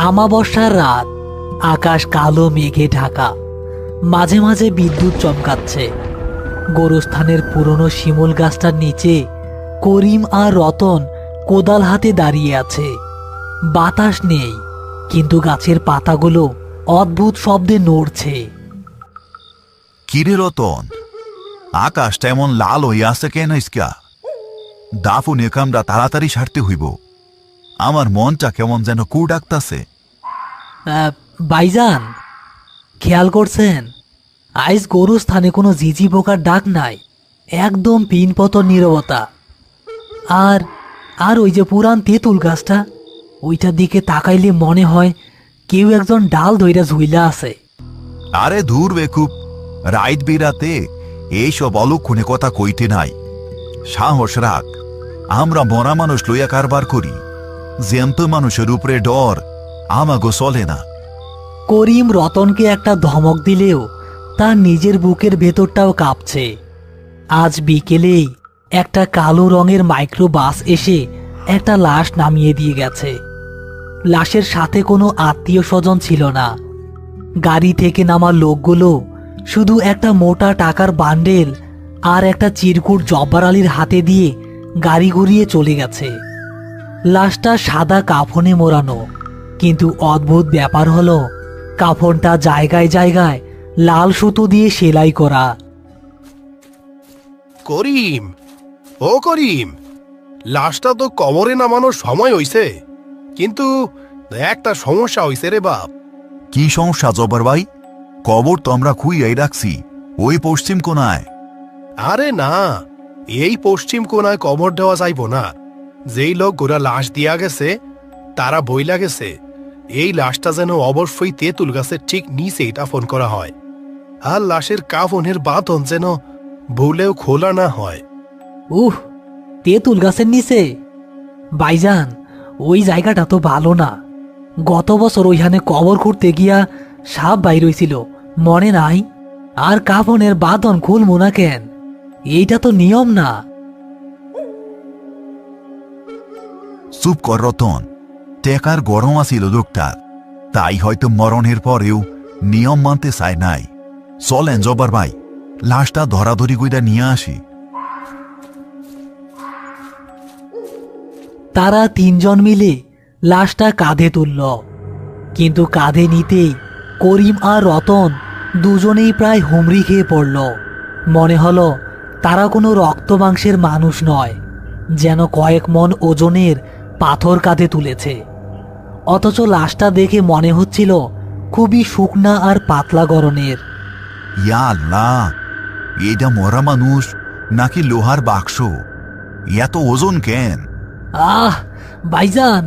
আমাবস্যার রাত, আকাশ কালো মেঘে ঢাকা, মাঝে মাঝে বিদ্যুৎ চমকাচ্ছে। গোরস্থানের পুরনো শিমুল গাছটার নিচে করিম আর রতন কোদাল হাতে দাঁড়িয়ে আছে। বাতাস নেই, কিন্তু গাছের পাতাগুলো অদ্ভুত শব্দে নড়ছে। কিরে রতন, আকাশটা এমন লাল হইয়া আছে কেন? ইসকা দাফুন কামরা তাড়াতাড়ি সারতে হইব। আমার মনটা কেমন যেন কু ডাকতাছে। ভাইজান, খেয়াল করছেন আইজ গোরস্থানে কোনো ঝিঝি পোকার ডাক নাই, একদম পিনপতন নীরবতা। আর আর ওই যে পুরান তেঁতুল গাছটা, ওইটার দিকে তাকাইলে মনে হয় কেউ একজন ডাল ধইরা ঝুইলা আছে। আরে দূর বেকুব, রাইত বিরাতে এইসব অলক্ষণে কথা কইতে নাই। সাহস রাখ, আমরা মরা মানুষ লইয়া কারবার করি, জ্যান্ত মানুষের উপরে ডর আমাগো চলে না। করিম রতনকে একটা ধমক দিলেও তার নিজের বুকের ভেতরটাও কাঁপছে। আজ বিকেলেই একটা কালো রঙের মাইক্রো বাস এসে একটা লাশ নামিয়ে দিয়ে গেছে। লাশের সাথে কোনো আত্মীয় স্বজন ছিল না। গাড়ি থেকে নামা লোকগুলো শুধু একটা মোটা টাকার বান্ডেল আর একটা চিরকুট জব্বার আলীর হাতে দিয়ে গাড়ি ঘুরিয়ে চলে গেছে। লাশটা সাদা কাফনে মোড়ানো, কিন্তু অদ্ভুত ব্যাপার হলো কাফনটা জায়গায় জায়গায় লাল সুতো দিয়ে সেলাই করা। করিম, ও করিম, লাশটা তো কবরে নামানোর সময় হইছে, কিন্তু একটা সমস্যা হইছে রে বাপ। কি সমস্যা জব্বার ভাই? কবর তো আমরা খুইয়াই রাখছি, ওই পশ্চিম কোনায়। আরে না, এই পশ্চিম কোনায় কবর দেওয়া যাইব না। যেই লোক গোরা লাশ দিয়া গেছে তারা বইলা গেছে এই লাশটা যেন অবশ্যই তেঁতুল গাছের ঠিক নিচে দাফন করা হয়, আর লাশের কাফনের বাঁধন যেন ভুলেও খোলা না হয়। তেঁতুল গাছের নিচে? ভাইজান, ওই জায়গাটা তো ভালো না। গত বছর ওইখানে কবর খুঁড়তে গিয়া সাপ বাইর হইছিল, মনে নাই? আর কাফনের বাঁধন খুলবো না কেন? এইটা তো নিয়ম না। চুপ কর রতন, টেকার গরম আছিল লোকটার, তাই হয়তো মরণের পরেও নিয়ম মানতে চায় নাই। চলেন জব্বার ভাই, লাশটা ধরাধরি কইরা নিয়ে আসি। তারা তিনজন মিলে লাশটা কাঁধে তুলল, কিন্তু কাঁধে নিতেই করিম আর রতন দুজনেই প্রায় হুমড়ি খেয়ে পড়ল। মনে হলো তারা কোনো রক্ত মাংসের মানুষ নয়, যেন কয়েক মন ওজনের পাথর কাঁধে তুলেছে। অথচ লাশটা দেখে মনে হচ্ছিল খুবই শুকনা আর পাতলা গড়নের। ইয়া আল্লাহ, এটা মরা মানুষ নাকি লোহার বাক্স? এত ওজন কেন? ভাইজান,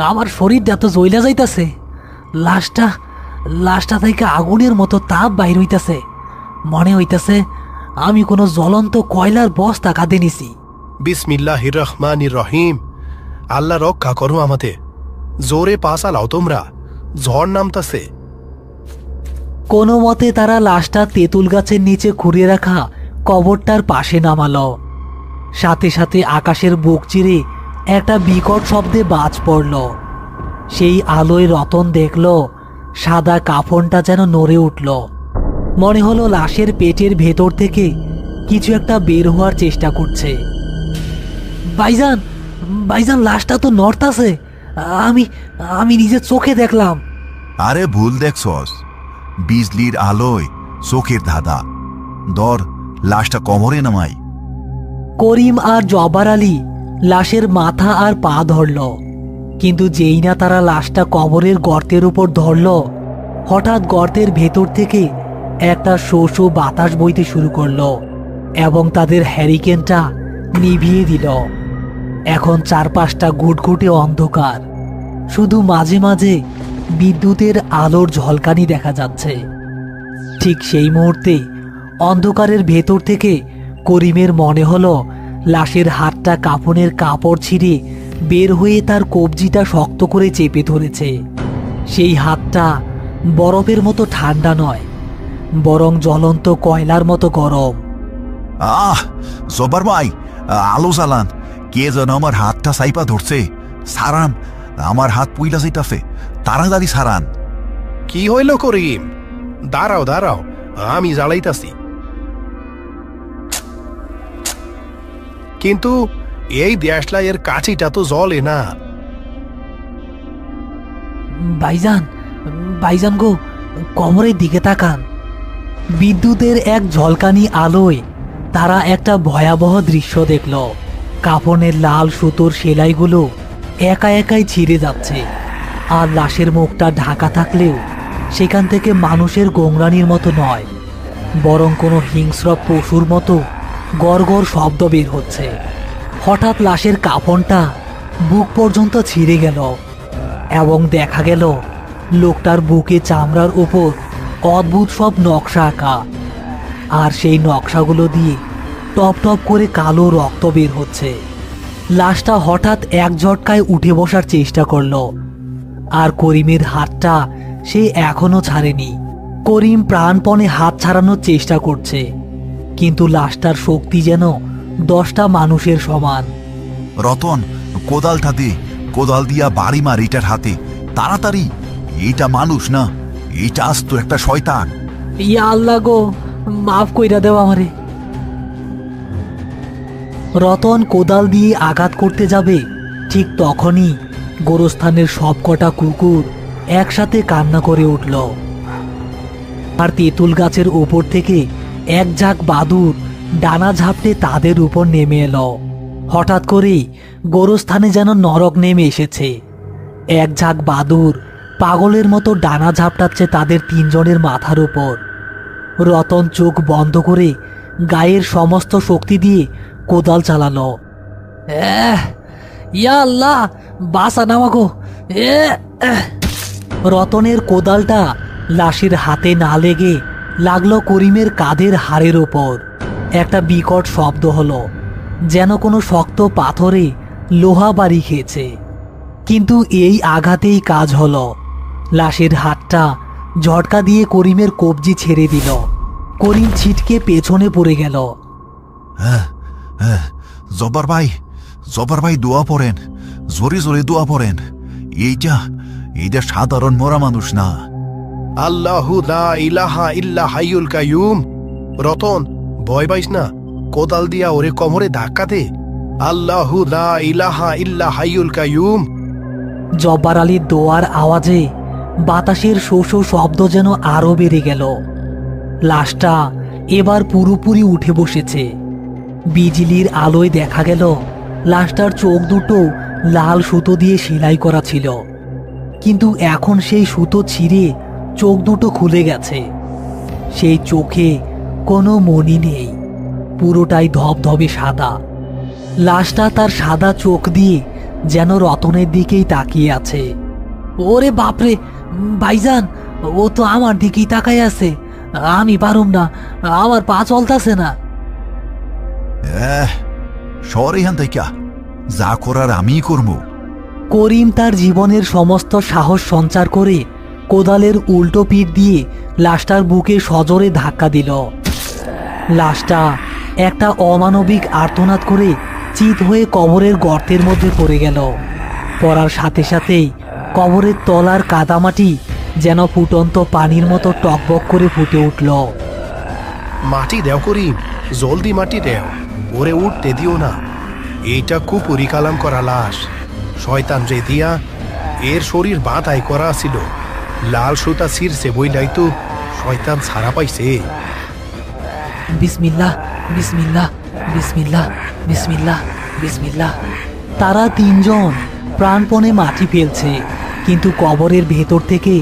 আমার শরীরটা তো জ্বইলা যাইতাছে। লাশটা থেকে আগুনের মতো তাপ বাইর হইতাছে। মনে হইতাছে আমি কোনো জ্বলন্ত কয়লার বস্তা কাঁধে নিছি। বিসমিল্লাহির রহমানির রহিম। আল্লাহ রক্ষা করো আমাদের। জোরে পা চালাও তোমরা, ঝড় নামতাছে। কোনো মতে তারা লাশটা তেঁতুল গাছের নিচে খুঁড়ে রাখা কবরটার পাশে নামালো। সাথে সাথে আকাশের বুক চিরে একটা বিকট শব্দে বাজ পড়ল। সেই আলোয় রতন দেখল সাদা কাফনটা যেন নড়ে উঠল। মনে হলো লাশের পেটের ভেতর থেকে কিছু একটা বের হওয়ার চেষ্টা করছে। ভাইজান, লাশটা তো নড়তাছে। আমি নিজের চোখে দেখলাম। আরে ভুল দেখছস, বিজলির আলোয় চোখের ধাঁধা। দর, লাশটা কবরে নামাই। করিম আর জব্বার আলী লাশের মাথা আর পা ধরল, কিন্তু যেই না তারা লাশটা কবরের গর্তের উপর ধরল, হঠাৎ গর্তের ভেতর থেকে একটা শো শো বাতাস বইতে শুরু করলো এবং তাদের হ্যারিকেনটা নিভিয়ে দিল। এখন চারপাশটা ঘুটঘুটে অন্ধকার, শুধু মাঝে মাঝে বিদ্যুতের আলোর ঝলকানি দেখা যাচ্ছে। ঠিক সেই মুহূর্তে অন্ধকারের ভেতর থেকে করিমের মনে হলো লাশের হাতটা কাফনের কাপড় ছিঁড়ে বের হয়ে তার কবজিটা শক্ত করে চেপে ধরেছে। সেই হাতটা বরফের মতো ঠান্ডা নয়, বরং জ্বলন্ত কয়লার মতো গরম। জব্বার ভাই, আলো জ্বালান, কে যেন আমার হাতটা সাইপা ধরছে। সারান, আমার হাত পুইলা যাইতাছে, তাড়াতাড়ি সারান। কি হইল করিম? দাঁড়াও দাঁড়াও, আমি জ্বালাইতাছি। কিন্তু এই দেশলাইয়ের কাছিটা তো জ্বলে না। ভাইজান, ভাইজান গো, কবরের দিকে তাকান। বিদ্যুতের এক ঝলকানি আলোয় তারা একটা ভয়াবহ দৃশ্য দেখল। কাফনের লাল সুতোর সেলাইগুলো একা একাই ছিঁড়ে যাচ্ছে, আর লাশের মুখটা ঢাকা থাকলেও সেখান থেকে মানুষের গোংরানির মতো নয়, বরং কোনো হিংস্র পশুর মতো গড়গড় শব্দ বের হচ্ছে। হঠাৎ লাশের কাফনটা বুক পর্যন্ত ছিঁড়ে গেল এবং দেখা গেল লোকটার বুকে চামড়ার উপর অদ্ভুত সব নকশা আঁকা, আর সেই নকশাগুলো দিয়ে টপ টপ করে কালো রক্ত বের হচ্ছে। লাশটা হঠাৎ এক ঝটকায় উঠে বসার চেষ্টা করলো, আর করিমের হাতটা সে এখনো ছাড়েনি। করিম প্রাণপণে হাত ছাড়ানোর চেষ্টা করছে, কিন্তু লাশটার শক্তি যেন 10টা মানুষের সমান। রতন, কোদালটা দে, কোদাল দিয়া বাড়ি মার এটার হাতে, তাড়াতাড়ি। এটা মানুষ না, এটা আস্ত একটা শয়তান। ইয়া আল্লাহ গো, মাফ কইরা দেও আমারে। রতন কোদাল দিয়ে আঘাত করতে যাবে, ঠিক তখনই গোরস্থানের সবকটা কুকুর একসাথে কান্না করে উঠল। আর তেঁতুল গাছের উপর থেকে এক ঝাঁক বাদুড় ডানা ঝাপটে তাদের উপর নেমে এলো। হঠাৎ করেই গোরস্থানে যেন নরক নেমে এসেছে। এক ঝাঁক বাদুড় পাগলের মতো ডানা ঝাপটাচ্ছে তাদের 3 জনের মাথার উপর। রতন চোখ বন্ধ করে গায়ের সমস্ত শক্তি দিয়ে কোদাল চালালো। ইয়া আল্লাহ, বাঁচা নামাগো। রতনের কোদালটা লাশের হাতে না লেগে লাগলো করিমের কাঁধের হাড়ের ওপর। একটা বিকট শব্দ হলো, যেন কোনো শক্ত পাথরে লোহা বাড়ি খেয়েছে। কিন্তু এই আঘাতেই কাজ হলো। লাশের হাতটা ঝটকা দিয়ে করিমের কবজি ছেড়ে দিল। করিম ছিটকে পেছনে পড়ে গেল। জব্বার ভাই, জব্বার ভাই দোয়া পড়েন, জোরে জোরে দোয়া পড়েন। এইটা সাধারণ মরা মানুষ না। আল্লাহু লা ইলাহা ইল্লা হাইয়ুল কাইয়ুম। রতন, ভয় পাইস না, কোদাল দিয়া ওরে কোমরে ধাক্কা দে। আল্লাহু লা ইলাহা ইল্লা হাইয়ুল কাইয়ুম। জব্বার আলীর দোয়ার আওয়াজে বাতাসের শো শো শব্দ যেন আরো বেড়ে গেল। লাশটা এবার পুরোপুরি উঠে বসেছে। বিজলির আলোয় দেখা গেল লাশটার চোখ দুটো লাল সুতো দিয়ে সেলাই করা ছিল, কিন্তু এখন সেই সুতো ছিঁড়ে চোখ দুটো খুলে গেছে। সেই চোখে কোনো মনি নেই, পুরোটাই ধবধবে সাদা। লাশটা তার সাদা চোখ দিয়ে যেন রতনের দিকেই তাকিয়ে আছে। ওরে বাপরে, ভাইজান, ও তো আমার দিকেই তাকাই আছে। আমি পারুম না, আমার পা চলতেছে না। সর এখান থেকে, যা করার আমিই করবো। করিম তার জীবনের সমস্ত সাহস সঞ্চার করে কোদালের উল্টো পিঠ দিয়ে লাশটার বুকে সজোরে ধাক্কা দিল। লাশটা একটা অমানবিক আর্তনাদ করে চিত হয়ে কবরের গর্তের মধ্যে পড়ে গেল। পড়ার সাথে সাথেই কবরের তলার কাদামাটি যেন ফুটন্ত পানির মতো টকবক করে ফুটে উঠল। মাটি দেও করিম, জলদি মাটি দেও, ওরে উঠতে দিও না। এইটা খুব পরিকালাম করা লাশ। শয়তান রে দিয়া এর শরীর বাঁধাই করা ছিল। লাল সুতা ছিঁড়ছে বইলাই তো শয়তান ছাড়া পাইছে। বিসমিল্লাহ, বিসমিল্লাহ, বিসমিল্লাহ, বিসমিল্লাহ, বিসমিল্লাহ। তারা 3 জন প্রাণপণে মাটি ফেলছে, কিন্তু কবরের ভেতর থেকে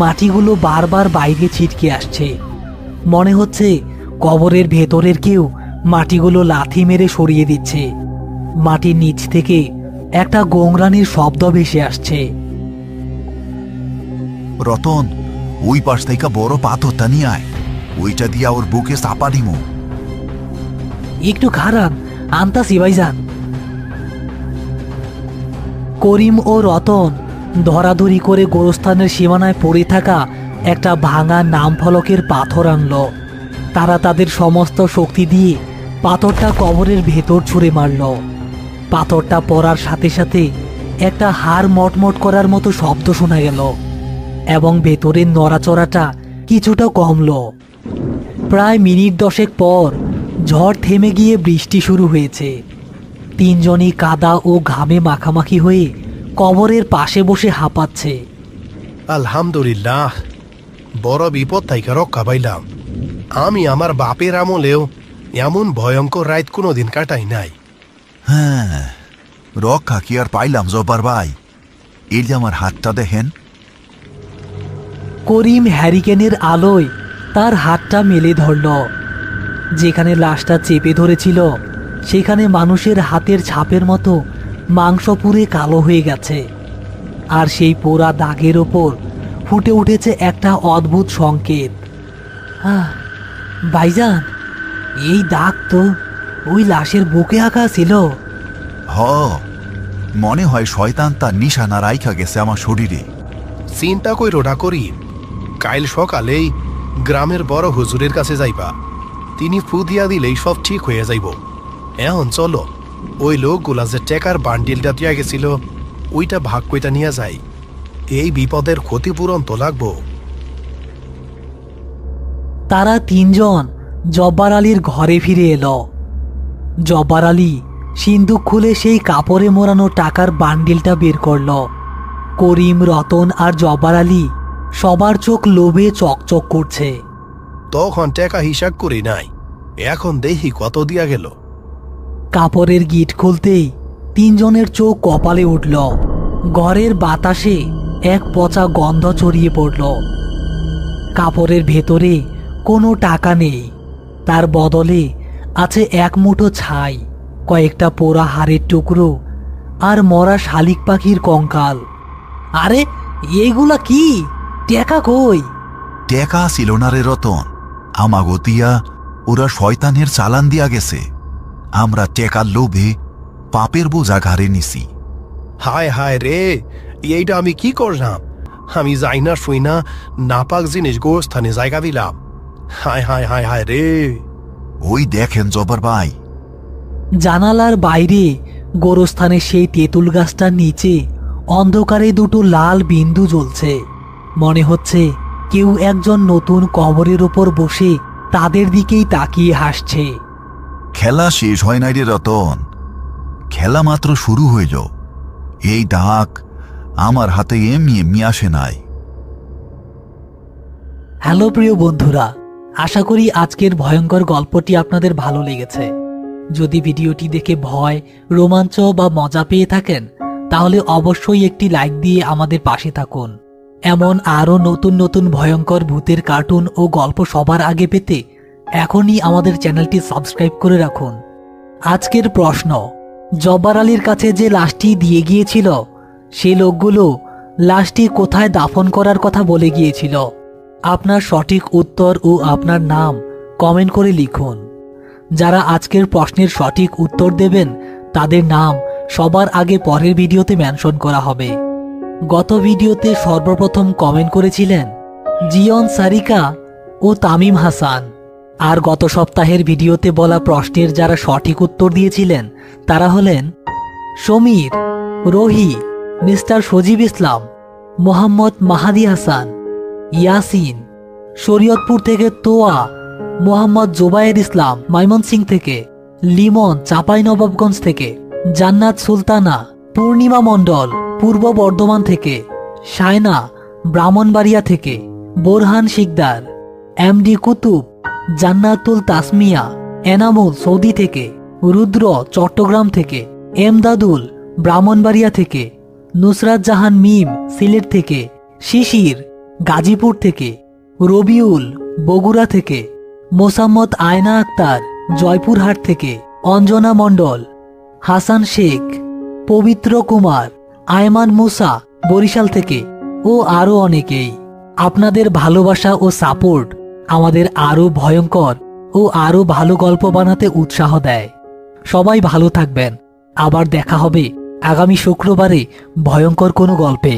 মাটিগুলো বারবার বাইরে ছিটকে আসছে। মনে হচ্ছে কবরের ভেতরের কেউ মাটিগুলো লাথি মেরে সরিয়ে দিচ্ছে। মাটির নিচ থেকে একটা গোংরানির শব্দ ভেসে আসছে। রতন, ওই পাশ থেকে বড় পাথরটা নিয়ে আয়, ওইটা দিয়া ওর বুকে চাপা দিমু। একটু খারাপ, আনতাসি ভাইজান। করিম ও রতন ধরাধরি করে গোরস্থানের সীমানায় পড়ে থাকা একটা ভাঙা নাম ফলকের পাথর আনলো। তারা তাদের সমস্ত শক্তি দিয়ে পাথরটা কবরের ভেতর ছুঁড়ে মারল। পাথরটা পড়ার সাথে সাথে একটা হাড় মটমট করার মতো শব্দ শোনা গেল এবং ভেতরের নড়াচড়াটা কিছুটা কমলো। প্রায় মিনিট 10 পর ঝড় থেমে গিয়ে বৃষ্টি শুরু হয়েছে। তিনজনই কাদা ও ঘামে মাখামাখি হয়ে কবরের পাশে বসে হাঁপাচ্ছে। আলহামদুলিল্লাহ, বড় বিপদ থেকে রক্ষা পাইলাম। আমি আমার বাপের আমলেও এমন ভয়ঙ্কর রাত কোনোদিন কাটাই নাই। হ্যাঁ, রক্ষা কি আর পাইলাম জব্বার ভাই। এই যে আমার হাতটা দেখেন। করিম হ্যারিকেনের আলোয় তার হাতটা মেলে ধরল। যেখানে লাশটা চেপে ধরেছিল সেখানে মানুষের হাতের ছাপের মতো মাংস পুড়ে কালো হয়ে গেছে, আর সেই পোড়া দাগের ওপর ফুটে উঠেছে একটা অদ্ভুত সংকেত। ভাইজান, এই দাগ তো ওই লাশের বুকে আঁকা ছিল। হ, মনে হয় শয়তান তার নিশানা রাইখা গেছে আমার শরীরে। চিন্তা কই রোডা করি, কাইল সকালেই গ্রামের বড় হুজুরের কাছে যাইবা। তিনি ফু দিয়া দিলেই সব ঠিক হয়ে যাইব। এখন চলো, ওই লোকগুলা যে টেকার বান্ডিলটা দিয়া গেছিল ওইটা ভাগ কইটা নিয়ে যাই। এই বিপদের ক্ষতিপূরণ তো লাগবো। তারা তিনজন জব্বার আলীর ঘরে ফিরে এলো। জব্বার আলী সিন্দুক খুলে সেই কাপড়ে মোড়ানো টাকার বান্ডিলটা বের করল। করিম, রতন আর জব্বার আলী সবার চোখ লোভে চকচক করছে। তখন টাকা হিসাব করি নাই, এখন দেখি কত দিয়া গেল। কাপড়ের গিট খুলতেই তিনজনের চোখ কপালে উঠল। ঘরের বাতাসে এক পচা গন্ধ ছড়িয়ে পড়ল। কাপড়ের ভেতরে কোনো টাকা নেই, তার বদলে আছে এক মুঠো ছাই, কয়েকটা পোড়া হাড়ের টুকরো আর মরা শালিক পাখির কঙ্কাল। আরে এইগুলা কি? টাকা কই? টেকা ছিল না রে রতন, আমাগতিয়া ওরা শয়তানের চালান দিয়া গেছে। আমরা টেকার লোভে পাপের বোঝা ঘাড়ে নিছি। হায় হায় রে, এইটা আমি কি করলাম? আমি যাই না শুই না নাপাক জিনিস গোস্থানে জায়গা দিলাম। হায় হায় হায় হায় রে। ওই দেখেন জব্বার ভাই, জানালার বাইরে গোরস্থানের সেই তেঁতুল গাছটার নিচে অন্ধকারে দুটো লাল বিন্দু জ্বলছে। মনে হচ্ছে কেউ একজন নতুন কবরের ওপর বসে তাদের দিকেই তাকিয়ে হাসছে। খেলা শেষ হয় নাই রে রতন, খেলা মাত্র শুরু হইল। এই ডাক আমার হাতে এমনি এমনি আসে নাই। হ্যালো প্রিয় বন্ধুরা, আশা করি আজকের ভয়ঙ্কর গল্পটি আপনাদের ভালো লেগেছে। যদি ভিডিওটি দেখে ভয়, রোমাঞ্চ বা মজা পেয়ে থাকেন তাহলে অবশ্যই একটি লাইক দিয়ে আমাদের পাশে থাকুন। এমন আরও নতুন নতুন ভয়ঙ্কর ভূতের কার্টুন ও গল্প সবার আগে পেতে এখনই আমাদের চ্যানেলটি সাবস্ক্রাইব করে রাখুন। আজকের প্রশ্ন, জব্বার আলীর কাছে যে লাশটি দিয়ে গিয়েছিল সে লোকগুলো লাশটি কোথায় দাফন করার কথা বলে গিয়েছিল? আপনার সঠিক উত্তর ও আপনার নাম কমেন্ট করে লিখুন। যারা আজকের প্রশ্নের সঠিক উত্তর দেবেন তাদের নাম সবার আগে পরের ভিডিওতে মেনশন করা হবে। গত ভিডিওতে সর্বপ্রথম কমেন্ট করেছিলেন জিয়ন সারিকা ও তামিম হাসান, আর গত সপ্তাহের ভিডিওতে বলা প্রশ্নের যারা সঠিক উত্তর দিয়েছিলেন তারা হলেন সমীর, রোহি, মিস্টার সজীব ইসলাম, মোহাম্মদ মাহাদি হাসান, ইয়াসিন, শরীয়তপুর থেকে তোয়া, মোহাম্মদ জোবায়ের ইসলাম ময়মনসিংহ থেকে, লিমন চাঁপাইনবাবগঞ্জ থেকে, জান্নাত সুলতানা, পূর্ণিমা মণ্ডল পূর্ব বর্ধমান থেকে, শায়না ব্রাহ্মণবাড়িয়া থেকে, বোরহান শিকদার, এমডি কুতুব, জান্নাতুল তাসমিয়া, এনামুল সৌদি থেকে, রুদ্র চট্টগ্রাম থেকে, এমদাদুল ব্রাহ্মণবাড়িয়া থেকে, নুসরাত জাহান মিম সিলেট থেকে, শিশির গাজীপুর থেকে, রবিউল বগুড়া থেকে, মোসাম্মদ আয়না আক্তার জয়পুরহাট থেকে, অঞ্জনা মণ্ডল, হাসান শেখ, পবিত্র কুমার, আয়মান মুসা বরিশাল থেকে ও আরও অনেকেই। আপনাদের ভালোবাসা ও সাপোর্ট আমাদের আরও ভয়ঙ্কর ও আরও ভালো গল্প বানাতে উৎসাহ দেয়। সবাই ভালো থাকবেন। আবার দেখা হবে আগামী শুক্রবারে ভয়ঙ্কর কোনো গল্পে।